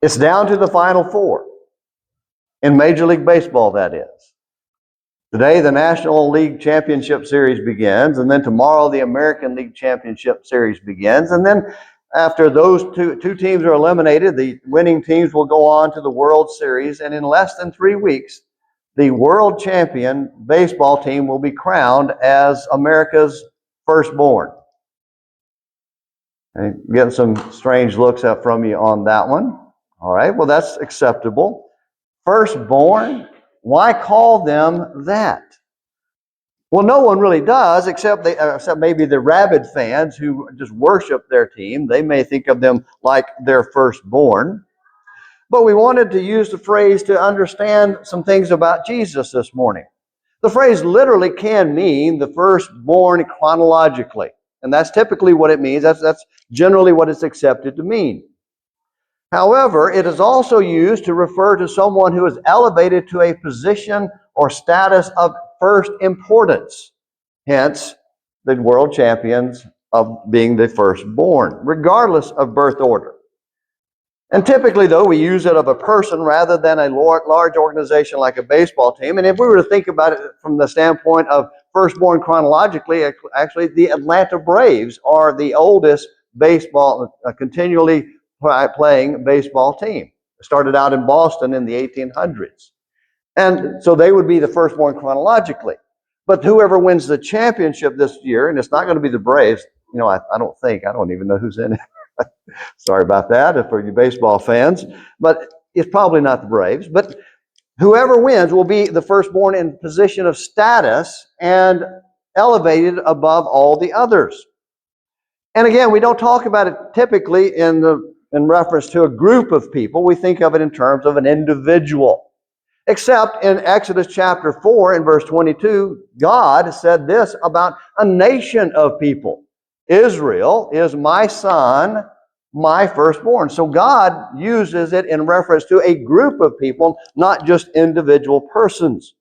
It's down to the Final Four. In Major League Baseball, that is. Today, the National League Championship Series begins, and then tomorrow, the American League Championship Series begins. And then after those two teams are eliminated, the winning teams will go on to the World Series, and in less than 3 weeks, the world champion baseball team will be crowned as America's firstborn. And getting some strange looks up from you on that one. All right, well, that's acceptable. Firstborn, why call them that? Well, no one really does, except maybe the rabid fans who just worship their team. They may think of them like their firstborn. But we wanted to use the phrase to understand some things about Jesus this morning. The phrase literally can mean the firstborn chronologically. And that's typically what it means. That's generally what it's accepted to mean. However, it is also used to refer to someone who is elevated to a position or status of first importance. Hence, the world champions of being the firstborn, regardless of birth order. And typically, though, we use it of a person rather than a large organization like a baseball team. And if we were to think about it from the standpoint of firstborn chronologically, actually, the Atlanta Braves are the oldest baseball, continually playing baseball team. It started out in Boston in the 1800s. And so they would be the firstborn chronologically. But whoever wins the championship this year, and it's not going to be the Braves, I don't even know who's in it. Sorry about that for you baseball fans. But it's probably not the Braves. But whoever wins will be the firstborn in position of status and elevated above all the others. And again, we don't talk about it typically in reference to a group of people. We think of it in terms of an individual. Except in Exodus chapter 4 and verse 22, God said this about a nation of people. Israel is my son, my firstborn. So God uses it in reference to a group of people, not just individual persons.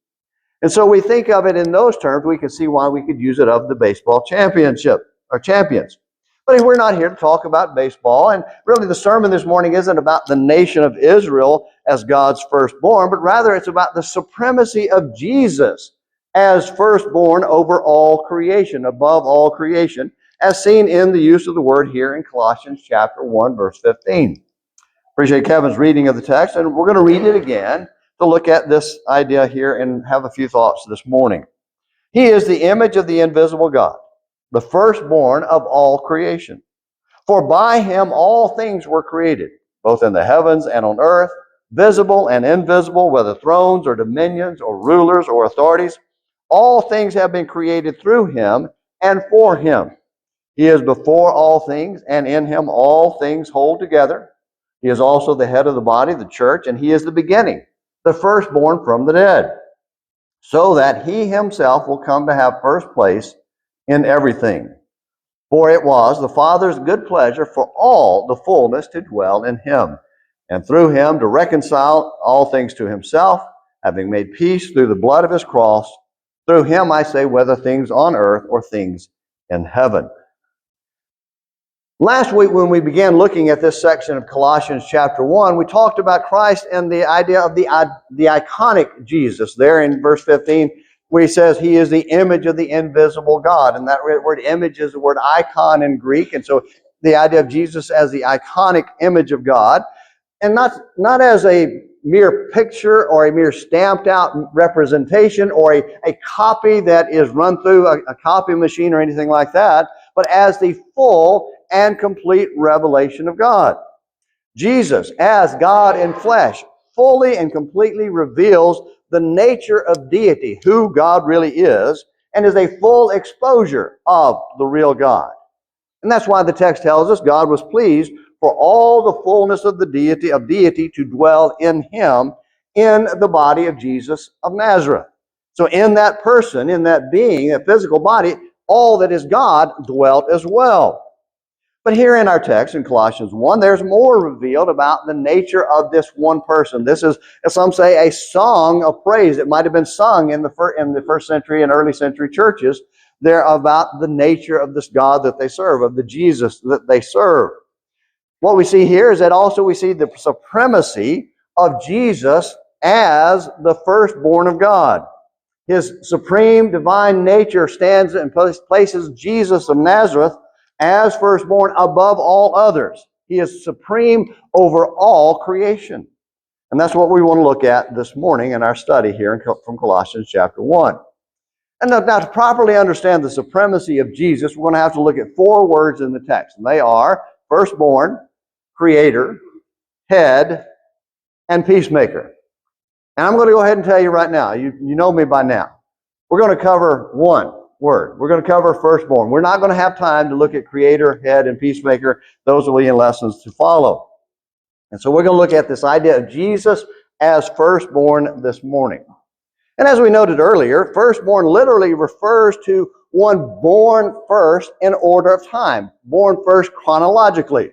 And so we think of it in those terms. We can see why we could use it of the baseball championship or champions. But we're not here to talk about baseball. And really the sermon this morning isn't about the nation of Israel as God's firstborn, but rather it's about the supremacy of Jesus as firstborn over all creation, above all creation, as seen in the use of the word here in Colossians chapter 1, verse 15. Appreciate Kevin's reading of the text, and we're going to read it again to look at this idea here and have a few thoughts this morning. He is the image of the invisible God, the firstborn of all creation. For by him all things were created, both in the heavens and on earth, visible and invisible, whether thrones or dominions or rulers or authorities. All things have been created through him and for him. He is before all things, and in him all things hold together. He is also the head of the body, the church, and he is the beginning, the firstborn from the dead, so that he himself will come to have first place in everything. For it was the Father's good pleasure for all the fullness to dwell in him, and through him to reconcile all things to himself, having made peace through the blood of his cross. Through him, I say, whether things on earth or things in heaven. Last week, when we began looking at this section of Colossians chapter 1, we talked about Christ and the idea of the iconic Jesus there in verse 15, where he says he is the image of the invisible God. And that word image is the word icon in Greek. And so the idea of Jesus as the iconic image of God, and not as a mere picture or a mere stamped out representation or a copy that is run through a copy machine or anything like that, but as the full and complete revelation of God. Jesus, as God in flesh, fully and completely reveals the nature of deity, who God really is, and is a full exposure of the real God. And that's why the text tells us God was pleased for all the fullness of the deity to dwell in him, in the body of Jesus of Nazareth. So in that person, in that being, that physical body, all that is God dwelt as well. But here in our text, in Colossians 1, there's more revealed about the nature of this one person. This is, as some say, a song of praise that might have been sung in the first century and early century churches. They're about the nature of this God that they serve, of the Jesus that they serve. what we see here is that also we see the supremacy of Jesus as the firstborn of God. His supreme divine nature stands and places Jesus of Nazareth as firstborn above all others. He is supreme over all creation. And that's what we want to look at this morning in our study here from Colossians chapter 1. And now to properly understand the supremacy of Jesus, we're going to have to look at 4 words in the text. And they are firstborn, creator, head, and peacemaker. And I'm going to go ahead and tell you right now, you know me by now. We're going to cover one word. We're going to cover firstborn. We're not going to have time to look at creator, head, and peacemaker. Those will be in lessons to follow. And so we're going to look at this idea of Jesus as firstborn this morning. And as we noted earlier, firstborn literally refers to one born first in order of time, born first chronologically.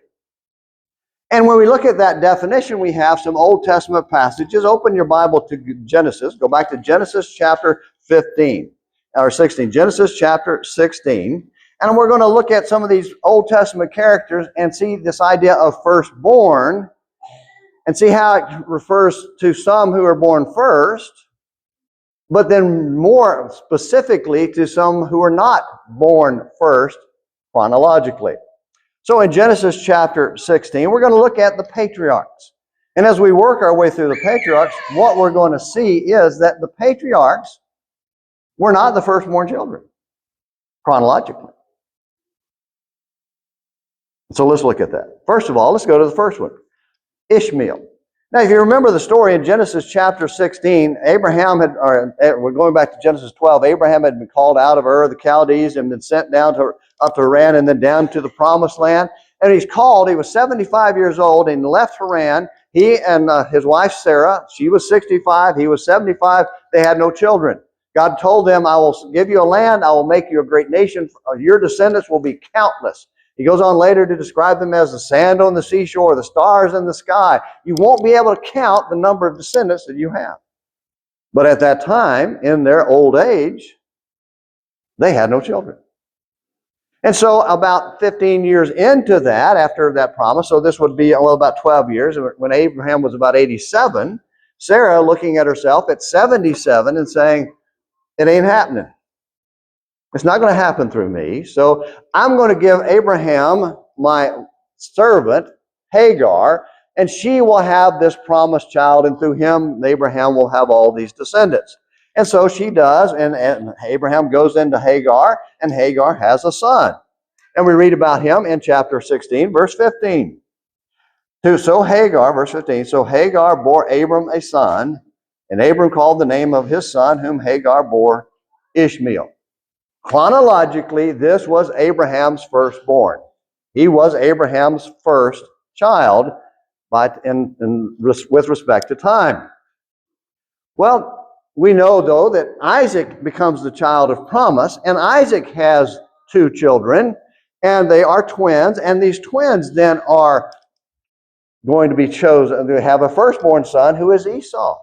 And when we look at that definition, we have some Old Testament passages. Open your Bible to Genesis. Go back to Genesis chapter 15 or 16. Genesis chapter 16. And we're going to look at some of these Old Testament characters and see this idea of firstborn and see how it refers to some who are born first, but then more specifically to some who are not born first chronologically. So in Genesis chapter 16, we're going to look at the patriarchs. And as we work our way through the patriarchs, what we're going to see is that the patriarchs were not the firstborn children, chronologically. So let's look at that. First of all, let's go to the first one, Ishmael. Now, if you remember the story in Genesis chapter 16, we're going back to Genesis 12, Abraham had been called out of Ur of the Chaldees and been sent down up to Haran and then down to the Promised Land. And he's called, he was 75 years old and left Haran. He and his wife Sarah, she was 65, he was 75, they had no children. God told them, I will give you a land, I will make you a great nation, your descendants will be countless. He goes on later to describe them as the sand on the seashore, the stars in the sky. You won't be able to count the number of descendants that you have. But at that time, in their old age, they had no children. And so about 15 years into that, after that promise, so this would be about 12 years, when Abraham was about 87, Sarah looking at herself at 77 and saying, it ain't happening. It's not going to happen through me. So I'm going to give Abraham my servant, Hagar, and she will have this promised child, and through him, Abraham will have all these descendants. And so she does, and Abraham goes into Hagar, and Hagar has a son. And we read about him in chapter 16, verse 15. So Hagar, verse 15, so Hagar bore Abram a son, and Abram called the name of his son, whom Hagar bore, Ishmael. Chronologically, this was Abraham's firstborn. He was Abraham's first child, but with respect to time. Well, we know, though, that Isaac becomes the child of promise, and Isaac has 2 children, and they are twins, and these twins then are going to be chosen. They have a firstborn son who is Esau.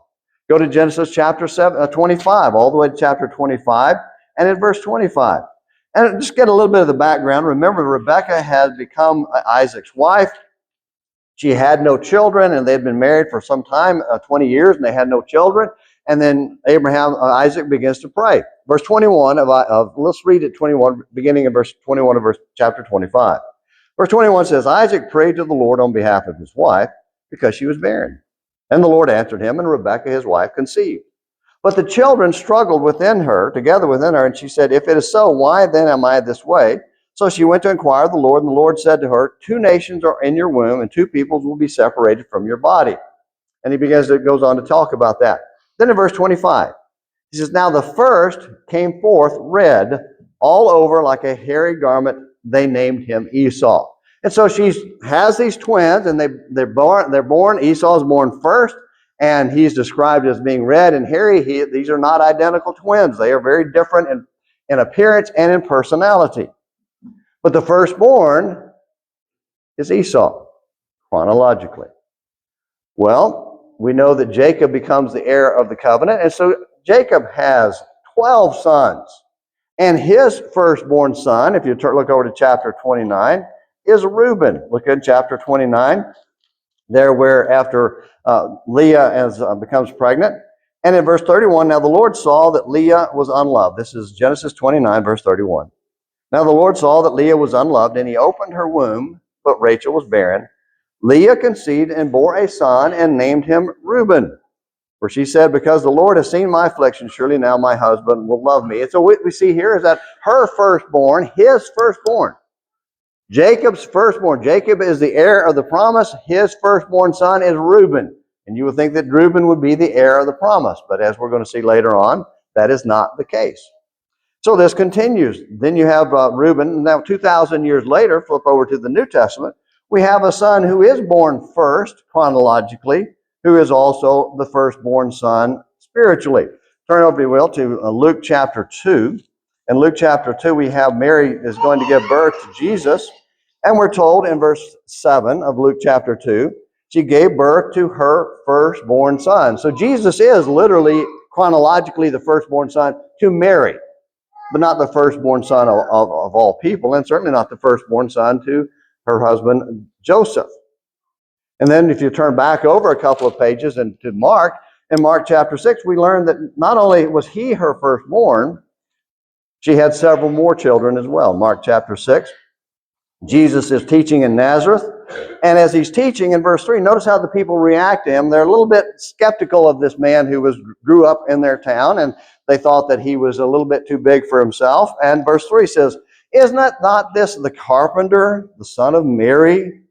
Go to Genesis chapter 25, all the way to chapter 25. And in verse 25, and just get a little bit of the background. Remember, Rebekah had become Isaac's wife. She had no children, and they'd been married for some time, 20 years, and they had no children. And then Isaac begins to pray. Verse 21 let's read it 21, beginning of verse 21 of chapter 25. Verse 21 says, Isaac prayed to the Lord on behalf of his wife because she was barren. And the Lord answered him, and Rebekah, his wife, conceived. But the children struggled together within her, and she said, if it is so, why then am I this way? So she went to inquire of the Lord, and the Lord said to her, 2 nations are in your womb, and 2 peoples will be separated from your body. And he goes on to talk about that. Then in verse 25, he says, now the first came forth red, all over like a hairy garment. They named him Esau. And so she has these twins, and they're born. Esau is born first. And he's described as being red and hairy. These are not identical twins. They are very different in appearance and in personality. But the firstborn is Esau, chronologically. Well, we know that Jacob becomes the heir of the covenant. And so Jacob has 12 sons. And his firstborn son, if you look over to chapter 29, is Reuben. Look at chapter 29, there where after Leah becomes pregnant. And in verse 31, now the Lord saw that Leah was unloved. This is Genesis 29, verse 31. Now the Lord saw that Leah was unloved, and he opened her womb, but Rachel was barren. Leah conceived and bore a son and named him Reuben. For she said, because the Lord has seen my affliction, surely now my husband will love me. And so what we see here is that her firstborn, his firstborn, Jacob's firstborn. Jacob is the heir of the promise. His firstborn son is Reuben. And you would think that Reuben would be the heir of the promise. But as we're going to see later on, that is not the case. So this continues. Then you have Reuben. Now 2,000 years later, flip over to the New Testament, we have a son who is born first, chronologically, who is also the firstborn son spiritually. Turn over, if you will, to Luke chapter 2. In Luke chapter 2, we have Mary is going to give birth to Jesus. And we're told in verse 7 of Luke chapter 2, she gave birth to her firstborn son. So Jesus is literally, chronologically, the firstborn son to Mary, but not the firstborn son of all people, and certainly not the firstborn son to her husband Joseph. And then if you turn back over a couple of pages into Mark, in Mark chapter 6, we learn that not only was he her firstborn, she had several more children as well. Mark chapter 6, Jesus is teaching in Nazareth, and as he's teaching in verse 3, notice how the people react to him. They're a little bit skeptical of this man who grew up in their town, and they thought that he was a little bit too big for himself. And verse 3 says, is not this the carpenter, the son of Mary,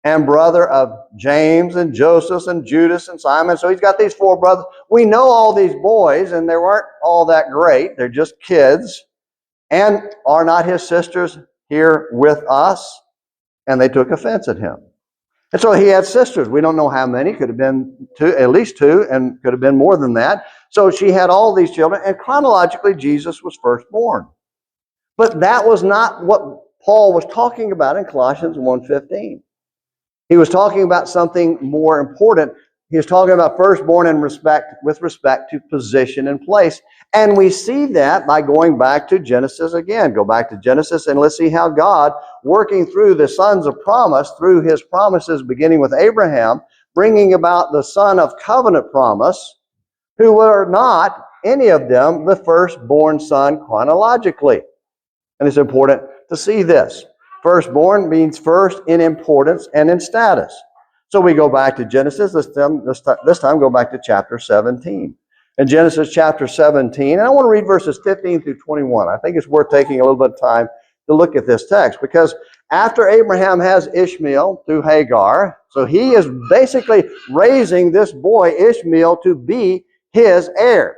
and brother of James and Joseph and Judas and Simon? So he's got these four brothers. We know all these boys, and they weren't all that great. They're just kids. And are not his sisters here with us? And they took offense at him. And so he had sisters. We don't know how many. Could have been two, at least two, and could have been more than that. So she had all these children, and chronologically, Jesus was firstborn. But that was not what Paul was talking about in Colossians 1:15. He was talking about something more important. He was talking about firstborn with respect to position and place. And we see that by going back to Genesis again. Go back to Genesis and let's see how God, working through the sons of promise, through his promises beginning with Abraham, bringing about the son of covenant promise, who were not, any of them, the firstborn son chronologically. And it's important to see this. Firstborn means first in importance and in status. So we go back to Genesis. This time go back to chapter 17. In Genesis chapter 17, and I want to read verses 15 through 21. I think it's worth taking a little bit of time to look at this text, because after Abraham has Ishmael through Hagar, so he is basically raising this boy Ishmael to be his heir,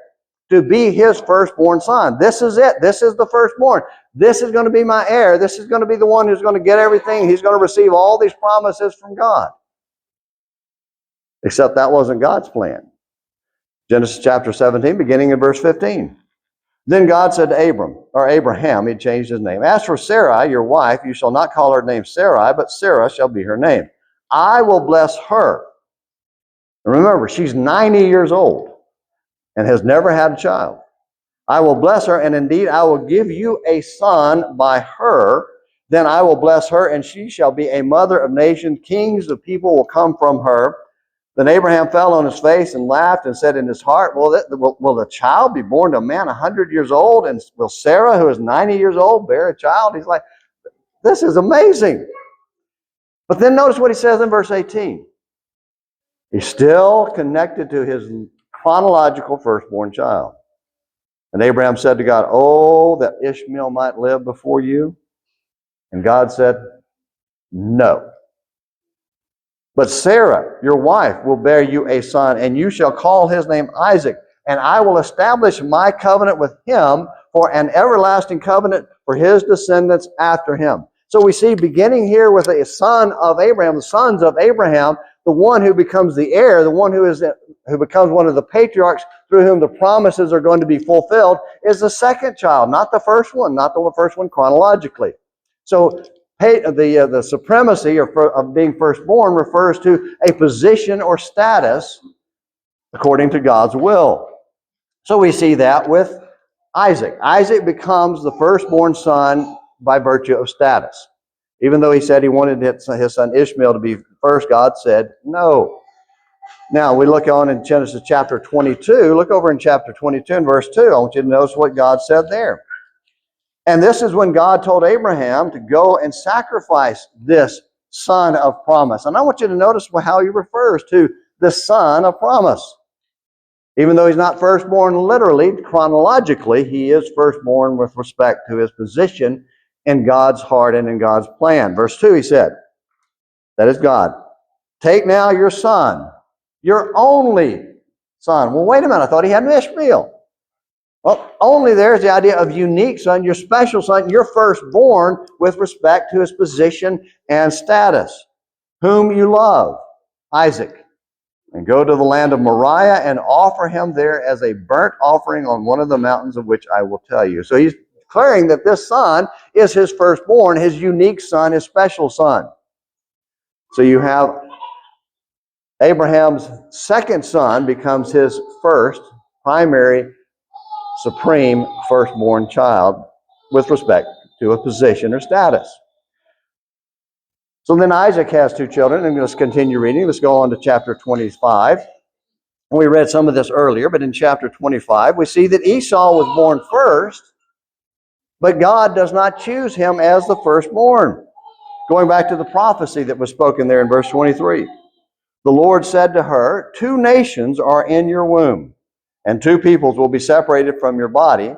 to be his firstborn son. This is it. This is the firstborn. This is going to be my heir. This is going to be the one who's going to get everything. He's going to receive all these promises from God. Except that wasn't God's plan. Genesis chapter 17, beginning in verse 15. Then God said to Abraham, he changed his name, as for Sarai, your wife, you shall not call her name Sarai, but Sarah shall be her name. I will bless her. And remember, she's 90 years old and has never had a child. I will bless her, and indeed I will give you a son by her. Then I will bless her, and she shall be a mother of nations. Kings of people will come from her. Then Abraham fell on his face and laughed and said in his heart, will the child be born to a man 100 years old? And will Sarah, who is 90 years old, bear a child? He's like, this is amazing. But then notice what he says in verse 18. He's still connected to his chronological firstborn child. And Abraham said to God, oh, that Ishmael might live before you. And God said, no. But Sarah, your wife, will bear you a son, and you shall call his name Isaac. And I will establish my covenant with him for an everlasting covenant for his descendants after him. So we see, beginning here with a son of Abraham, the sons of Abraham, the one who becomes the heir, the one who becomes one of the patriarchs through whom the promises are going to be fulfilled, is the second child, not the first one, not the first one chronologically. So the supremacy of being firstborn refers to a position or status according to God's will. So we see that with Isaac. Isaac becomes the firstborn son by virtue of status. Even though he said he wanted his son Ishmael to be first, God said no. Now, we look on in Genesis chapter 22. Look over in chapter 22 and verse 2. I want you to notice what God said there. And this is when God told Abraham to go and sacrifice this son of promise. And I want you to notice how he refers to the son of promise. Even though he's not firstborn literally, chronologically, he is firstborn with respect to his position in God's heart and in God's plan. Verse 2, he said, that is God, take now your son, your only son. Well, wait a minute, I thought he had an Ishmael. Well, only there's the idea of unique son, your special son, your firstborn with respect to his position and status, whom you love, Isaac. And go to the land of Moriah and offer him there as a burnt offering on one of the mountains of which I will tell you. So he's declaring that this son is his firstborn, his unique son, his special son. So you have Abraham's second son becomes his first, primary, supreme firstborn child with respect to a position or status. So then Isaac has two children, and let's continue reading. Let's go on to chapter 25. We read some of this earlier, but in chapter 25, we see that Esau was born first, but God does not choose him as the firstborn. Going back to the prophecy that was spoken there in verse 23. The Lord said to her, 2 nations are in your womb, and 2 peoples will be separated from your body,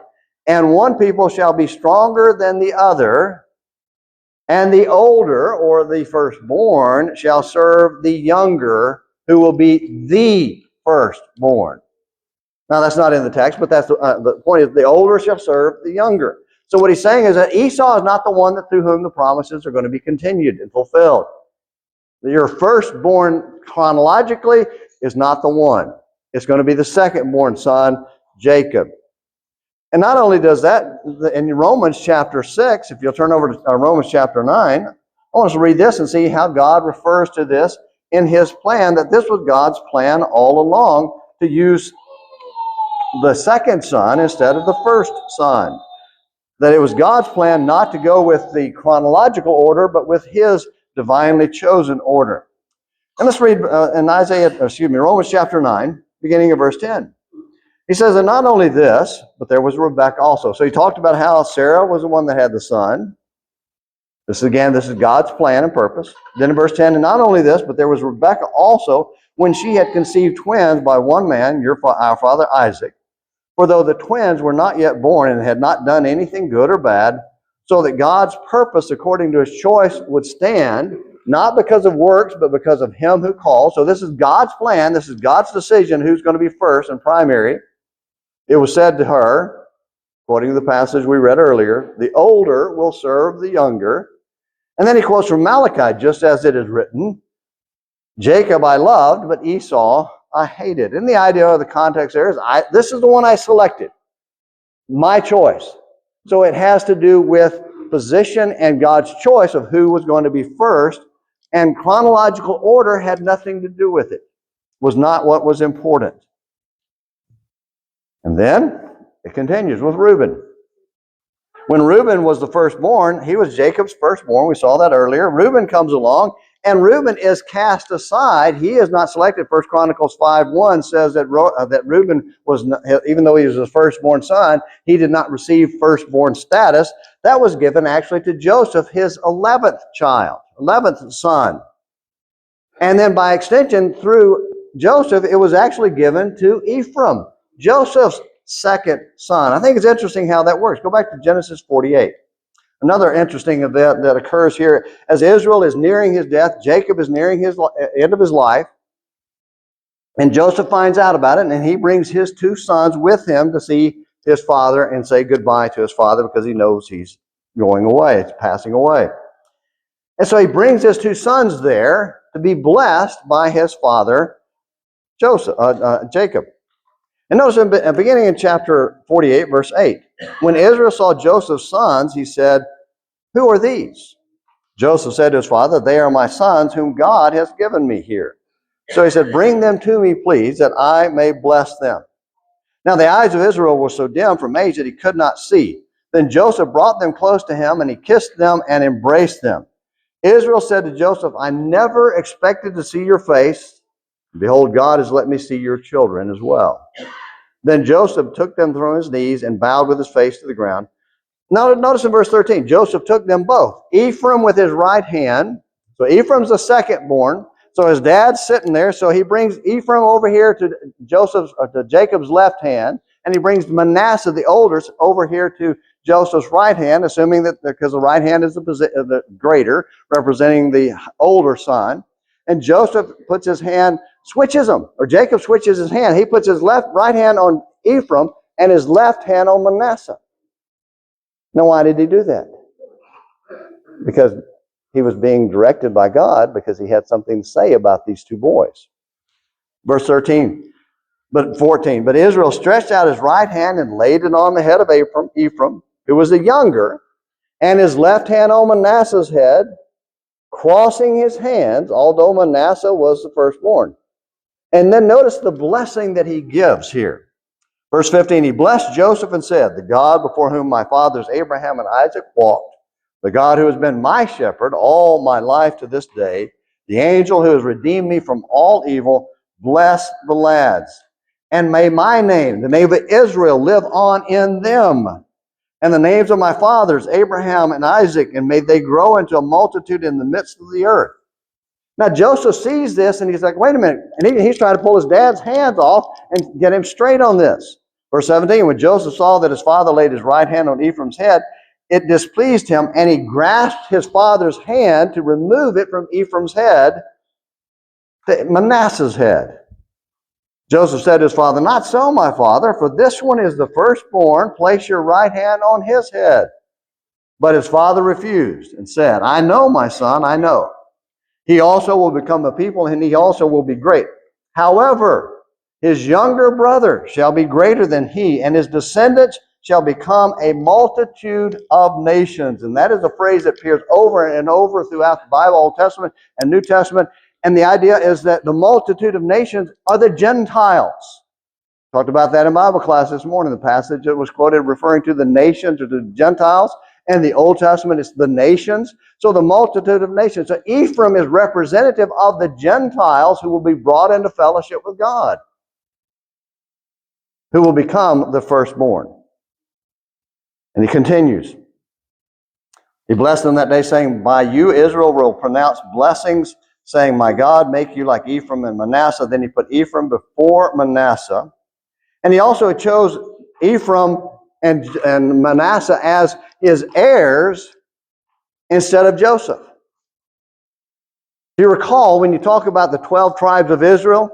and one people shall be stronger than the other, and the older, or the firstborn, shall serve the younger, who will be the firstborn. Now, that's not in the text, but that's the point is the older shall serve the younger. So what he's saying is that Esau is not the one through whom the promises are going to be continued and fulfilled. Your firstborn chronologically is not the one. It's going to be the second-born son, Jacob. And not only does that, in Romans chapter 6, if you'll turn over to Romans chapter 9, I want us to read this and see how God refers to this in his plan, that this was God's plan all along to use the second son instead of the first son. That it was God's plan not to go with the chronological order, but with his divinely chosen order. And let's read in Romans chapter 9, beginning of verse 10. He says, and not only this, but there was Rebekah also. So he talked about how Sarah was the one that had the son. This is God's plan and purpose. Then in verse 10, and not only this, but there was Rebekah also, when she had conceived twins by one man, our father Isaac. For though the twins were not yet born and had not done anything good or bad, so that God's purpose according to his choice would stand, not because of works, but because of him who called. So this is God's plan. This is God's decision who's going to be first and primary. It was said to her, quoting the passage we read earlier, the older will serve the younger. And then he quotes from Malachi, just as it is written, Jacob I loved, but Esau I hated. And the idea of the context there is, this is the one I selected, my choice. So it has to do with position and God's choice of who was going to be first, and chronological order had nothing to do with it. Was not what was important. And then it continues with Reuben. When Reuben was the firstborn, he was Jacob's firstborn. We saw that earlier. Reuben comes along, and Reuben is cast aside. He is not selected. 1 Chronicles 5:1 says that Reuben was, even though he was his firstborn son, he did not receive firstborn status. That was given actually to Joseph, his 11th child, 11th son. And then by extension, through Joseph, it was actually given to Ephraim, Joseph's second son. I think it's interesting how that works. Go back to Genesis 48. Another interesting event that occurs here, as Israel is nearing his death, Jacob is nearing his end of his life, and Joseph finds out about it, and he brings his 2 sons with him to see his father and say goodbye to his father because he knows he's going away, it's passing away. And so he brings his 2 sons there to be blessed by his father, Jacob. And notice beginning in chapter 48, verse 8, when Israel saw Joseph's sons, he said, who are these? Joseph said to his father, they are my sons whom God has given me here. So he said, bring them to me, please, that I may bless them. Now the eyes of Israel were so dim from age that he could not see. Then Joseph brought them close to him, and he kissed them and embraced them. Israel said to Joseph, I never expected to see your face. Behold, God has let me see your children as well. Then Joseph took them from his knees and bowed with his face to the ground. Now, notice in verse 13, Joseph took them both, Ephraim with his right hand. So Ephraim's the second born. So his dad's sitting there. So he brings Ephraim over here to Jacob's left hand, and he brings Manasseh, the oldest, over here to Joseph's right hand, assuming that because the right hand is the greater, representing the older son. And Joseph puts his hand, switches them, or Jacob switches his hand. He puts his right hand on Ephraim and his left hand on Manasseh. Now, why did he do that? Because he was being directed by God, because he had something to say about these two boys. Verse 14, but Israel stretched out his right hand and laid it on the head of Ephraim, who was the younger, and his left hand on Manasseh's head, crossing his hands, although Manasseh was the firstborn. And then notice the blessing that he gives here. Verse 15, he blessed Joseph and said, the God before whom my fathers Abraham and Isaac walked, the God who has been my shepherd all my life to this day, the angel who has redeemed me from all evil, bless the lads. And may my name, the name of Israel, live on in them. And the names of my fathers, Abraham and Isaac, and may they grow into a multitude in the midst of the earth. Now Joseph sees this and he's like, wait a minute. And he's trying to pull his dad's hands off and get him straight on this. Verse 17, when Joseph saw that his father laid his right hand on Ephraim's head, it displeased him, and he grasped his father's hand to remove it from Ephraim's head to Manasseh's head. Joseph said to his father, not so, my father, for this one is the firstborn. Place your right hand on his head. But his father refused and said, I know, my son, I know. He also will become a people, and he also will be great. However, his younger brother shall be greater than he, and his descendants shall become a multitude of nations. And that is a phrase that appears over and over throughout the Bible, Old Testament and New Testament. And the idea is that the multitude of nations are the Gentiles. Talked about that in Bible class this morning. The passage that was quoted referring to the nations or the Gentiles. And the Old Testament is the nations. So the multitude of nations. So Ephraim is representative of the Gentiles who will be brought into fellowship with God, who will become the firstborn. And he continues. He blessed them that day, saying, by you Israel will pronounce blessings, saying, my God, make you like Ephraim and Manasseh. Then he put Ephraim before Manasseh. And he also chose Ephraim and Manasseh as his heirs instead of Joseph. Do you recall when you talk about the 12 tribes of Israel,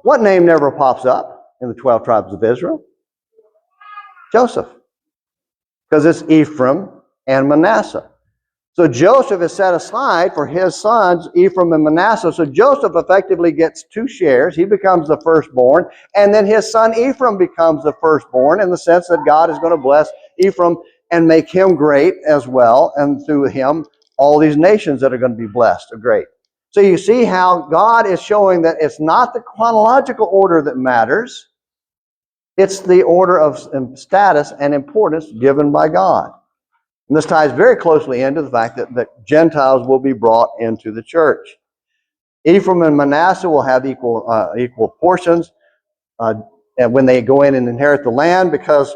what name never pops up in the 12 tribes of Israel? Joseph. Because it's Ephraim and Manasseh. So Joseph is set aside for his sons, Ephraim and Manasseh. So Joseph effectively gets two shares. He becomes the firstborn. And then his son Ephraim becomes the firstborn in the sense that God is going to bless Ephraim and make him great as well. And through him, all these nations that are going to be blessed are great. So you see how God is showing that it's not the chronological order that matters. It's the order of status and importance given by God. And this ties very closely into the fact that Gentiles will be brought into the church. Ephraim and Manasseh will have equal portions and when they go in and inherit the land, because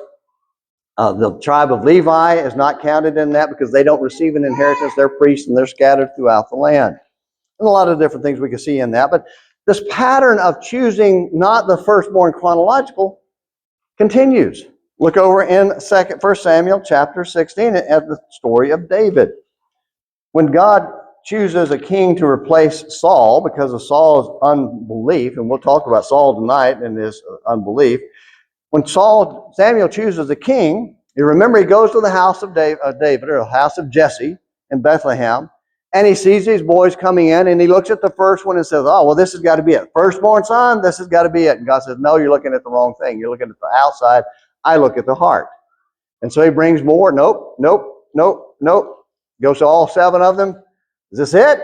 the tribe of Levi is not counted in that because they don't receive an inheritance. They're priests and they're scattered throughout the land. And a lot of different things we can see in that. But this pattern of choosing not the firstborn chronological continues. Look over in 1 Samuel chapter 16 at the story of David. When God chooses a king to replace Saul because of Saul's unbelief, and we'll talk about Saul tonight and his unbelief. When Samuel chooses a king, you remember he goes to the house of David, or the house of Jesse in Bethlehem, and he sees these boys coming in, and he looks at the first one and says, oh, well, this has got to be it. Firstborn son, this has got to be it. And God says, no, you're looking at the wrong thing. You're looking at the outside. I look at the heart. And so he brings more. Nope. Goes to all 7 of them. Is this it?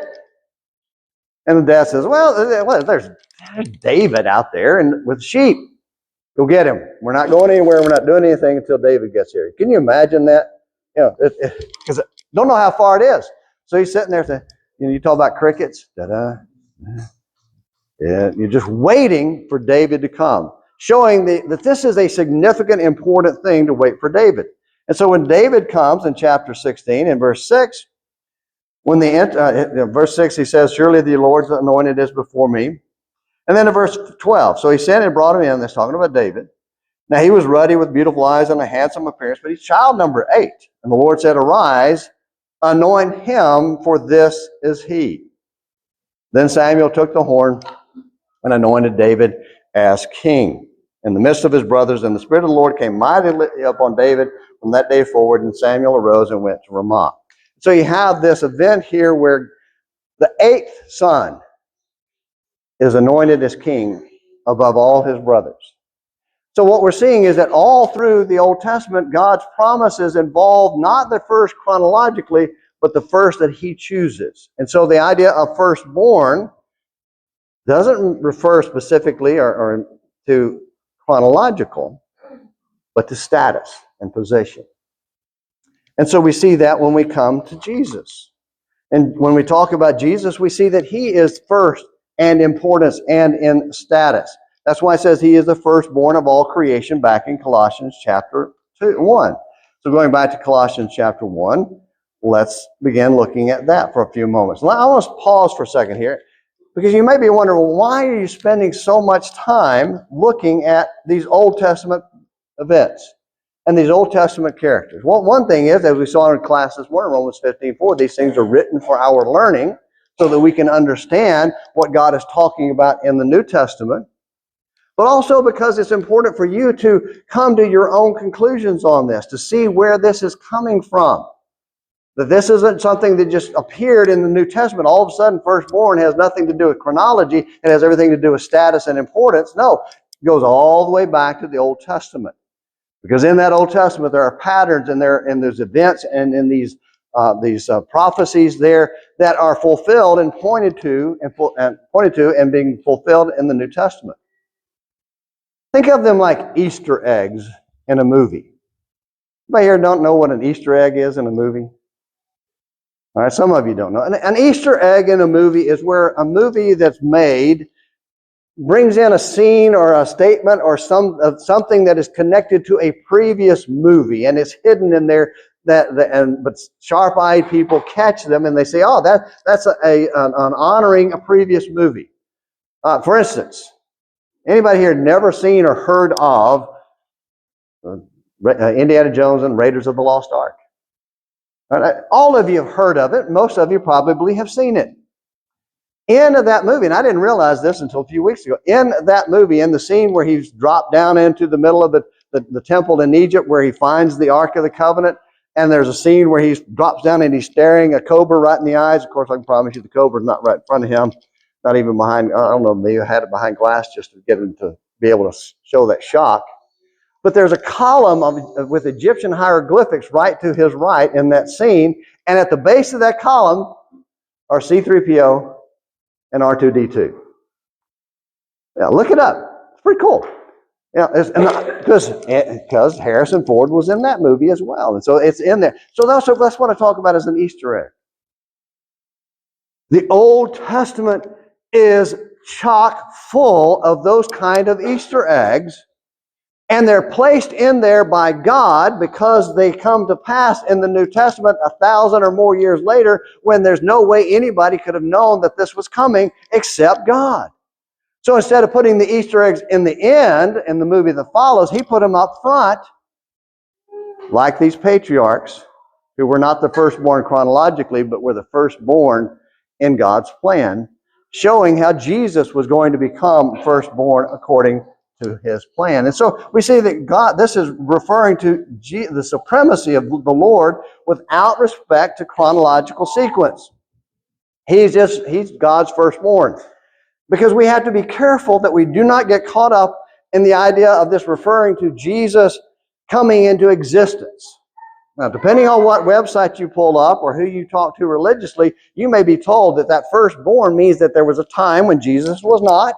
And the dad says, well, there's David out there and with sheep. Go get him. We're not going anywhere. We're not doing anything until David gets here. Can you imagine that? You know, because don't know how far it is. So he's sitting there saying, you talk about crickets. Da-da. Yeah, you're just waiting for David to come, showing that this is a significant, important thing to wait for David. And so when David comes in chapter 16, in verse 6, verse 6, he says, surely the Lord's anointed is before me. And then in verse 12, so he sent and brought him in. That's talking about David. Now he was ruddy with beautiful eyes and a handsome appearance, but he's child number 8. And the Lord said, arise, anoint him, for this is he. Then Samuel took the horn and anointed David as king in the midst of his brothers. And the Spirit of the Lord came mightily upon David from that day forward. And Samuel arose and went to Ramah. So you have this event here where the 8th son is anointed as king above all his brothers. So what we're seeing is that all through the Old Testament, God's promises involve not the first chronologically, but the first that he chooses. And so the idea of firstborn doesn't refer specifically or to chronological, but to status and position. And so we see that when we come to Jesus. And when we talk about Jesus, we see that he is first and importance and in status. That's why it says he is the firstborn of all creation back in Colossians chapter 1. So going back to Colossians chapter 1, let's begin looking at that for a few moments. I want to pause for a second here, because you may be wondering, well, why are you spending so much time looking at these Old Testament events and these Old Testament characters? Well, one thing is, as we saw in class this morning, Romans 15:4, these things are written for our learning so that we can understand what God is talking about in the New Testament. But also because it's important for you to come to your own conclusions on this, to see where this is coming from. That this isn't something that just appeared in the New Testament. All of a sudden, firstborn has nothing to do with chronology. It has everything to do with status and importance. No, it goes all the way back to the Old Testament. Because in that Old Testament, there are patterns and there's events and in these prophecies there that are fulfilled and pointed to and being fulfilled in the New Testament. Think of them like Easter eggs in a movie. Anybody here don't know what an Easter egg is in a movie? All right, some of you don't know. An Easter egg in a movie is where a movie that's made brings in a scene or a statement or something that is connected to a previous movie, and it's hidden in there. But sharp-eyed people catch them and they say, "Oh, that's an honoring a previous movie." For instance, anybody here never seen or heard of Indiana Jones and Raiders of the Lost Ark? All of you have heard of it. Most of you probably have seen it. In that movie, and I didn't realize this until a few weeks ago, in that movie, in the scene where he's dropped down into the middle of the temple in Egypt where he finds the Ark of the Covenant, and there's a scene where he drops down and he's staring a cobra right in the eyes. Of course, I can promise you the cobra's not right in front of him, not even behind, I don't know, maybe I had it behind glass just to get him to be able to show that shock. But there's a column with Egyptian hieroglyphics right to his right in that scene, and at the base of that column are C-3PO and R2-D2. Yeah, look it up. It's pretty cool. Yeah, because Harrison Ford was in that movie as well, and so it's in there. So that's what I talk about as an Easter egg. The Old Testament is chock full of those kind of Easter eggs, and they're placed in there by God because they come to pass in the New Testament 1,000 or more years later, when there's no way anybody could have known that this was coming except God. So instead of putting the Easter eggs in the end, in the movie that follows, he put them up front, like these patriarchs, who were not the firstborn chronologically, but were the firstborn in God's plan, showing how Jesus was going to become firstborn according to his plan. And so we see that God, this is referring to the supremacy of the Lord without respect to chronological sequence. He's God's firstborn. Because we have to be careful that we do not get caught up in the idea of this referring to Jesus coming into existence. Now, depending on what website you pull up or who you talk to religiously, you may be told that firstborn means that there was a time when Jesus was not,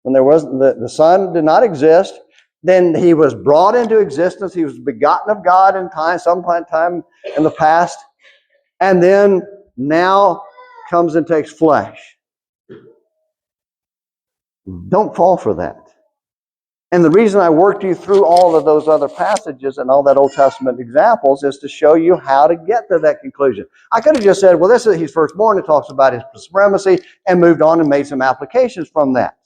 when there was the Son did not exist. Then he was brought into existence. He was begotten of God in time, sometime in the past. And then now comes and takes flesh. Don't fall for that. And the reason I worked you through all of those other passages and all that Old Testament examples is to show you how to get to that conclusion. I could have just said, well, this is he's firstborn. It talks about his supremacy, and moved on and made some applications from that.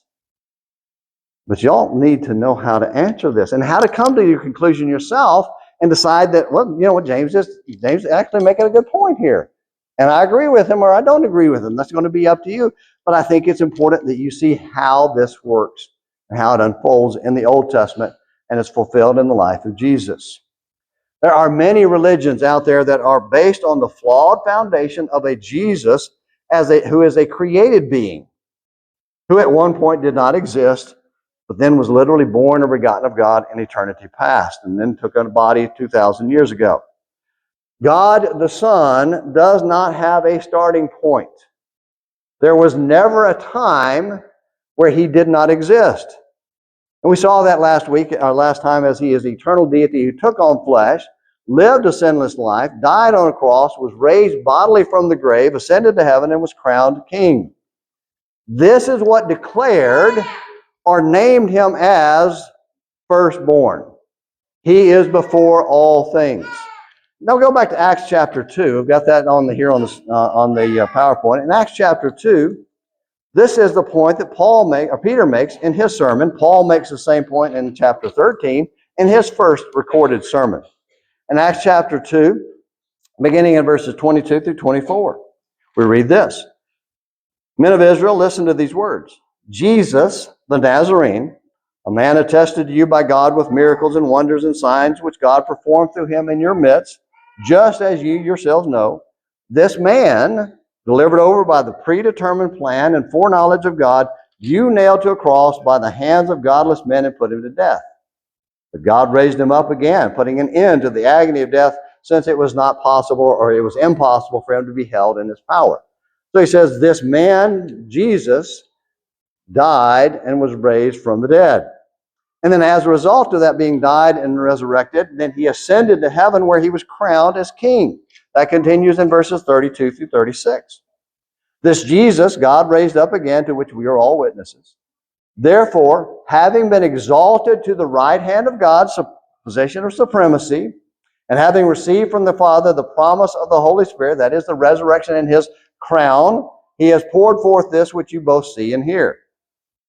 But y'all need to know how to answer this and how to come to your conclusion yourself and decide that, well, you know what, James actually making a good point here. And I agree with him or I don't agree with him. That's going to be up to you. But I think it's important that you see how this works and how it unfolds in the Old Testament and is fulfilled in the life of Jesus. There are many religions out there that are based on the flawed foundation of a Jesus who is a created being, who at one point did not exist, but then was literally born or begotten of God in eternity past, and then took on a body 2,000 years ago. God the Son does not have a starting point. There was never a time where he did not exist. And we saw that last time, as he is eternal deity who took on flesh, lived a sinless life, died on a cross, was raised bodily from the grave, ascended to heaven, and was crowned king. This is what declared or named him as firstborn. He is before all things. Now go back to Acts chapter 2. We've got that on the PowerPoint. In Acts chapter 2, this is the point that Peter makes in his sermon. Paul makes the same point in chapter 13 in his first recorded sermon. In Acts chapter 2, beginning in verses 22 through 24, we read this. Men of Israel, listen to these words. Jesus, the Nazarene, a man attested to you by God with miracles and wonders and signs which God performed through him in your midst, just as you yourselves know. This man, delivered over by the predetermined plan and foreknowledge of God, you nailed to a cross by the hands of godless men and put him to death. But God raised him up again, putting an end to the agony of death, since it was not possible, or it was impossible for him to be held in his power. So he says, this man, Jesus, died and was raised from the dead. And then as a result of that being died and resurrected, then he ascended to heaven where he was crowned as king. That continues in verses 32 through 36. This Jesus God raised up again, to which we are all witnesses. Therefore, having been exalted to the right hand of God, position of supremacy, and having received from the Father the promise of the Holy Spirit, that is the resurrection and his crown, he has poured forth this which you both see and hear.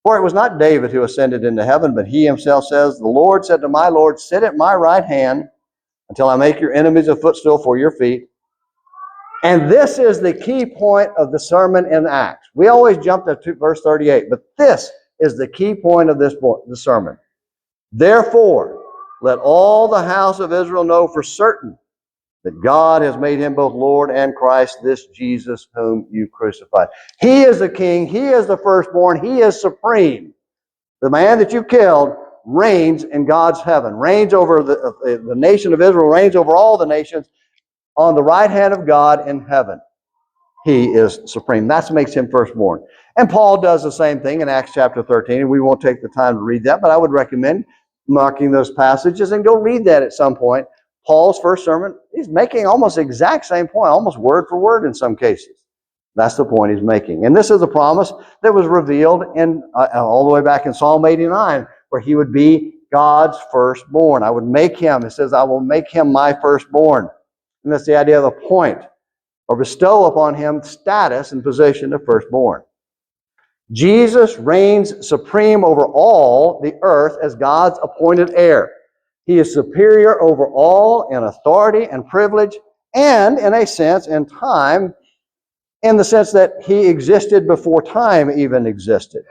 For it was not David who ascended into heaven, but he himself says, the Lord said to my Lord, sit at my right hand until I make your enemies a footstool for your feet. And this is the key point of the sermon in Acts. We always jump to verse 38, but this is the key point of the sermon. Therefore, let all the house of Israel know for certain that God has made him both Lord and Christ, this Jesus whom you crucified. He is the king. He is the firstborn. He is supreme. The man that you killed reigns in God's heaven, reigns over the nation of Israel, reigns over all the nations on the right hand of God in heaven. He is supreme. That makes him firstborn. And Paul does the same thing in Acts chapter 13. And we won't take the time to read that, but I would recommend marking those passages and go read that at some point. Paul's first sermon, he's making almost the exact same point, almost word for word in some cases. That's the point he's making. And this is a promise that was revealed in all the way back in Psalm 89, where he would be God's firstborn. I would make him, it says, I will make him my firstborn. And that's the idea of the point, or bestow upon him status and position of firstborn. Jesus reigns supreme over all the earth as God's appointed heir. He is superior over all in authority and privilege, and in a sense, in time, in the sense that he existed before time even existed.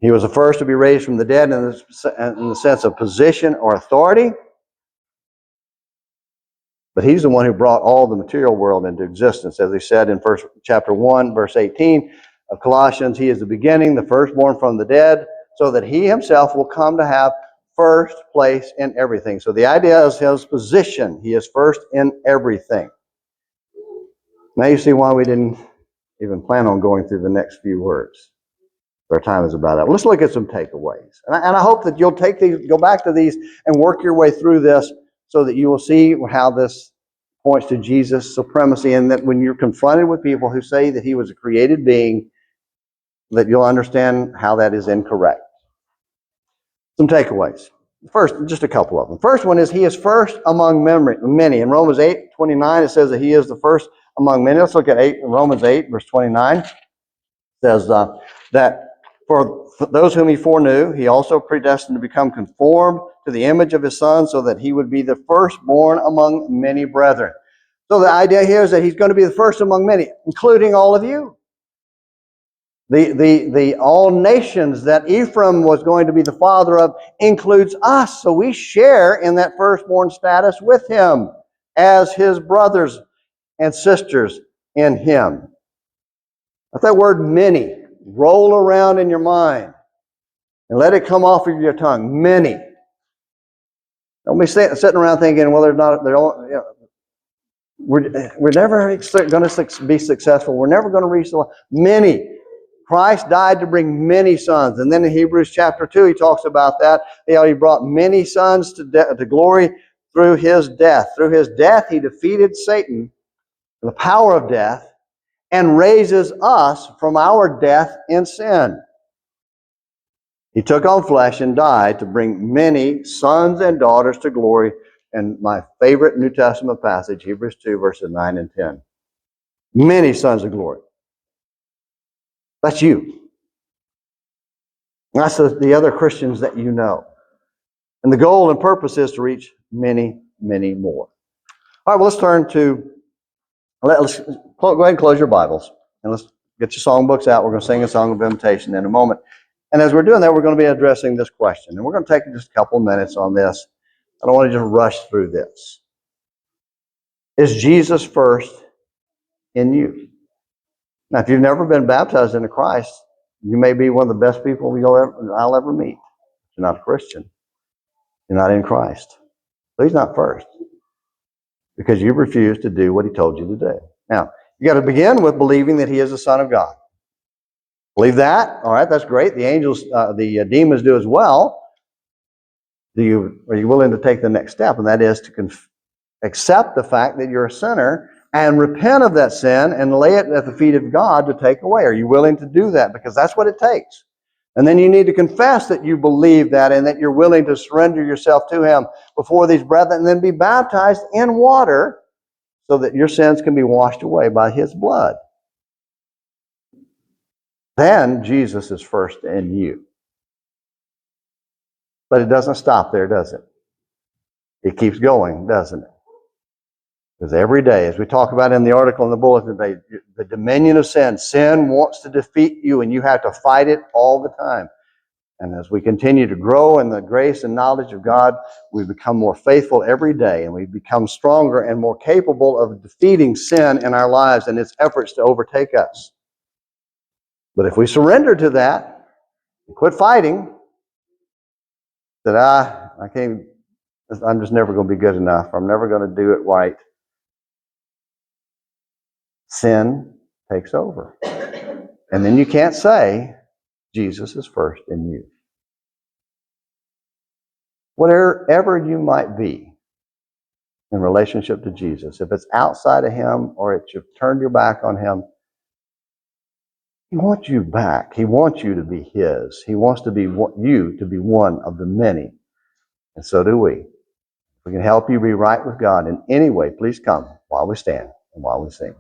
He was the first to be raised from the dead in the sense of position or authority. But he's the one who brought all the material world into existence. As he said in chapter 1, verse 18 of Colossians, he is the beginning, the firstborn from the dead, so that he himself will come to have first place in everything. So the idea is his position. He is first in everything. Now you see why we didn't even plan on going through the next few words. Our time is about up. Let's look at some takeaways. And I hope that you'll take these, go back to these, and work your way through this so that you will see how this points to Jesus' supremacy, and that when you're confronted with people who say that he was a created being, that you'll understand how that is incorrect. Some takeaways. First, just a couple of them. First one is he is first among many. In Romans 8:29, it says that he is the first among many. Let's look at Romans 8, verse 29. It says that for those whom he foreknew, he also predestined to become conformed to the image of his Son, so that he would be the firstborn among many brethren. So the idea here is that he's going to be the first among many, including all of you. The all nations that Ephraim was going to be the father of includes us. So we share in that firstborn status with him as his brothers and sisters in him. Let that word many roll around in your mind and let it come off of your tongue. Many. Don't be sitting around thinking, well, we're never going to be successful. We're never going to reach the many. Christ died to bring many sons. And then in Hebrews chapter 2, he talks about that. He brought many sons to glory through his death. Through his death, he defeated Satan, the power of death, and raises us from our death in sin. He took on flesh and died to bring many sons and daughters to glory. And my favorite New Testament passage, Hebrews 2, verses 9 and 10. Many sons of glory. That's you. That's the other Christians that you know. And the goal and purpose is to reach many, many more. All right, well, let's turn to, let's go ahead and close your Bibles. And let's get your songbooks out. We're going to sing a song of invitation in a moment. And as we're doing that, we're going to be addressing this question. And we're going to take just a couple of minutes on this. I don't want to just rush through this. Is Jesus first in you? Now, if you've never been baptized into Christ, you may be one of the best people I'll ever meet. You're not a Christian. You're not in Christ. So he's not first. Because you refuse to do what he told you to do. Now, you got to begin with believing that he is the Son of God. Believe that? All right, that's great. The angels, the demons do as well. Are you willing to take the next step? And that is to accept the fact that you're a sinner and repent of that sin and lay it at the feet of God to take away. Are you willing to do that? Because that's what it takes. And then you need to confess that you believe that and that you're willing to surrender yourself to him before these brethren and then be baptized in water so that your sins can be washed away by his blood. Then Jesus is first in you. But it doesn't stop there, does it? It keeps going, doesn't it? Because every day, as we talk about in the article in the bulletin today, the dominion of sin. Sin wants to defeat you, and you have to fight it all the time. And as we continue to grow in the grace and knowledge of God, we become more faithful every day, and we become stronger and more capable of defeating sin in our lives and its efforts to overtake us. But if we surrender to that, and quit fighting, that I'm just never going to be good enough. I'm never going to do it right. Sin takes over. And then you can't say, Jesus is first in you. Whatever you might be in relationship to Jesus, if it's outside of him or it's you've turned your back on him, he wants you back. He wants you to be his. He wants you to be one of the many. And so do we. If we can help you be right with God in any way, please come while we stand and while we sing.